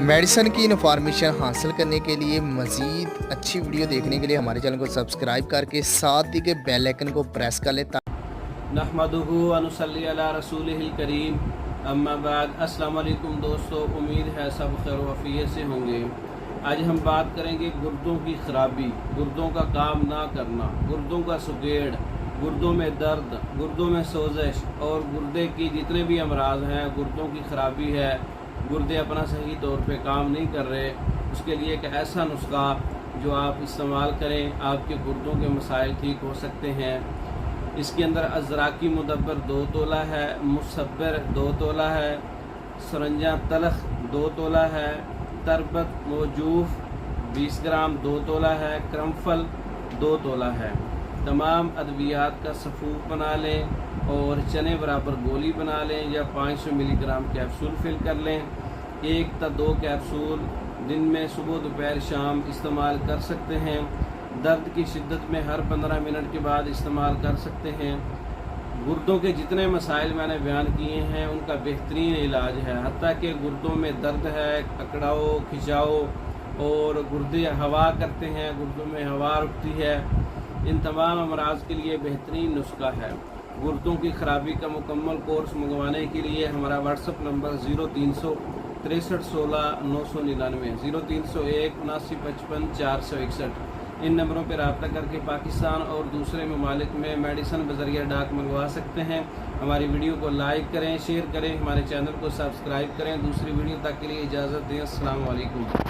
Medicine की information हासिल करने के लिए मज़ीद अच्छी वीडियो देखने के लिए हमारे चैनल को सब्सक्राइब करके साथ ही के बेल आइकन को प्रेस कर लें। नहमदुहु व नुसल्ली अला रसूलिहिल करीम, अम्मा बाद। अस्सलाम वालेकुम दोस्तों, उम्मीद है सब खैर वफ़ियत से होंगे। आज हम बात करेंगे गुर्दों की ख़राबी, गुर्दों का काम ना करना, गुर्दों का सुगेड़, गुर्दों में दर्द, गुर्दों में सोजश और गुर्दे की जितने भी अमराज हैं, गुर्दों की ख़राबी है, गुर्दे अपना सही तौर पे काम नहीं कर रहे। उसके लिए एक ऐसा नुस्खा जो आप इस्तेमाल करें, आपके गुर्दों के मसाइल ठीक हो सकते हैं। इसके अंदर अज़राकी मुदब्बर 2 तोला है, मुसब्बर 2 तोला है, सरंजा तलख 2 तोला है, तरबत मौजूफ 20 ग्राम 2 तोला है, क्रमफल 2 तोला है। तमाम अद्वियात का सफ़ूफ बना लें और चने बराबर गोली बना लें या 500 मिलीग्राम कैप्सूल फिल कर लें। 1 या 2 कैप्सूल दिन में सुबह दोपहर शाम इस्तेमाल कर सकते हैं। दर्द की शिद्दत में हर 15 मिनट के बाद इस्तेमाल कर सकते हैं। गुर्दों के जितने मसाइल मैंने बयान किए हैं उनका बेहतरीन इलाज है। हत्ता कि गुर्दों में दर्द है, अकड़ाओ, खिंचाओ और गुर्दे हवा करते हैं, गुर्दों में हवा रुकती है, इन तमाम अमराज के लिए बेहतरीन नुस्खा है। गुर्दों की ख़राबी का मुकम्मल कोर्स मंगवाने के लिए हमारा व्हाट्सअप नंबर 0300 63 16 999 0301 7955 461। इन नंबरों पर रब्ता करके पाकिस्तान और दूसरे ममालिक में मेडिसन बज़रिया डाक मंगवा सकते हैं। हमारी वीडियो को लाइक करें, शेयर करें, हमारे चैनल को सब्सक्राइब करें। दूसरी वीडियो तक के लिए इजाज़त दें। अस्सलाम वालेकुम।